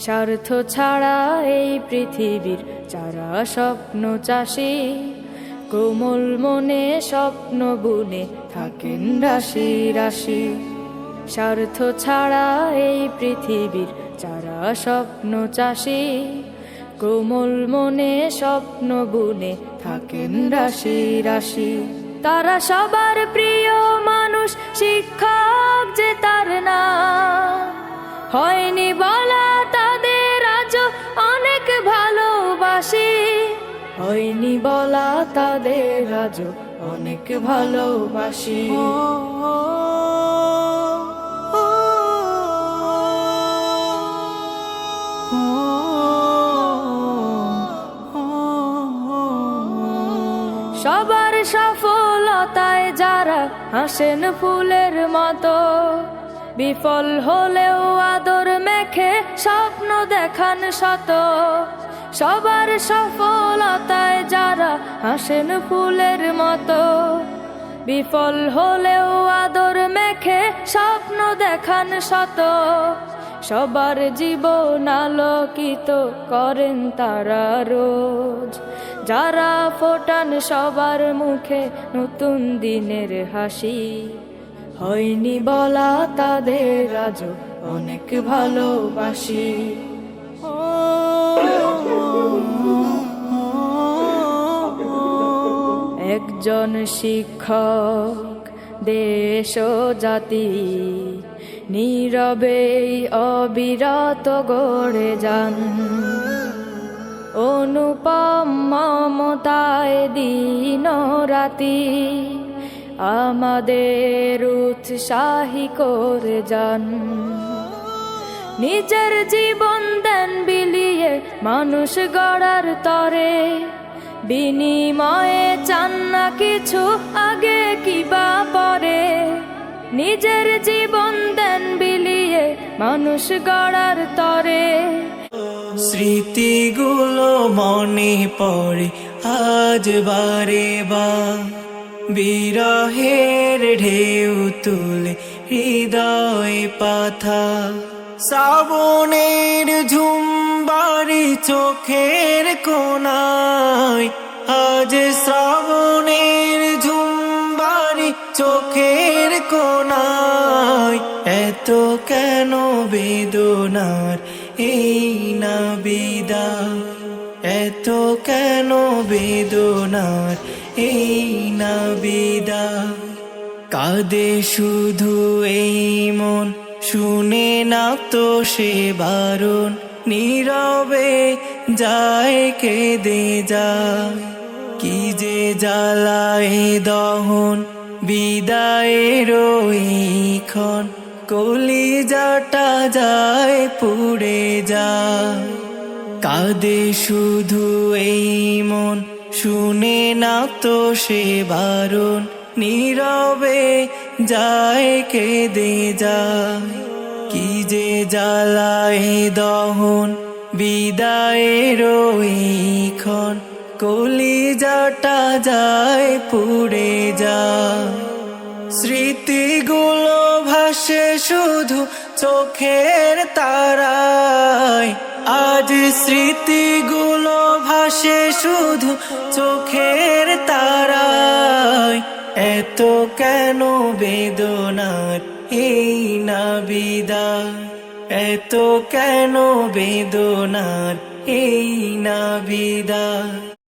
স্বার্থ ছাড়া এই পৃথিবীর যারা স্বপ্ন চাষী, কোমল মনে স্বপ্ন বুনে থাকেন রাশি রাশি। স্বার্থ ছাড়া এই পৃথিবীর যারা স্বপ্ন চাষী, কোমল মনে স্বপ্ন বুনে থাকেন রাশি রাশি। তারা সবার প্রিয় মানুষ, শিক্ষক যে তার নাম, হয়নি বলা তাদের আজও অনেক ভালোবাসি, হয়নি বলা তাদের আজও অনেক ভালোবাসি। সবার সফলতায় যারা হাসেন ফুলের মতো, বিফল হলেও আদর মেখে স্বপ্ন দেখান শত। সবার সফলতায় যারা হাসেন ফুলের মতো, বিফল হলেও আদর মেখে স্বপ্ন দেখান শত। সবার জীবন আলোকিত করেন তারা রোজ, যারা ফোটান সবার মুখে নতুন দিনের হাসি, হয়নি বলা তাদের আজও অনেক ভালোবাসি। একজন শিক্ষক দেশ ও জাতি নীরবে অবিরত গড়ে যান, অনুপম মমতায় দিন রাতি আমাদের উৎসাহী করে যান। নিজের জীবন দেন বিলিয়ে মানুষ গড়ার তরে, বিনিময়ে চান না কিছু আগে কিবা পরে। নিজের জীবন দেন বিলিয়ে মানুষ গড়ার তরে। স্মৃতিগুলো মনে পড়ে আজ বারে বার, বিরহের ঢেউ তুলে হৃদয় পাথা। শ্রাবণের ঝুমবাড়ি চোখের কোনায়, আজ শ্রাবণের ঝুমবাড়ি চোখের কোনায়। এত কেন বেদনার এই না বিদায়, এত কেন বেদনার এই না বিদায়। কাঁদে শুধু এই মন, শুনে না তো সে বারণ, নীরবে যায় কেঁদে যায়। কি যে জ্বালায় দহন বিদায়ের এইক্ষণ, কলিজাটা যায় পুড়ে যায়। কাঁদে শুধু এই মন, শুনে না তো সে বারণ, নীরবে যায় কেঁদে যায়। কি যে জ্বালায় দহন বিদায়ের এইক্ষণ, কলিজাটা যায় পুড়ে যায়। স্মৃতিগুলো ভাসে শুধু চোখের তারায়, আজ স্মৃতিগুলো ভাসে শুধু চোখের তারায়। এত কেন বেদনার এই না বিদায়, এত কেন বেদনার এই না বিদায়।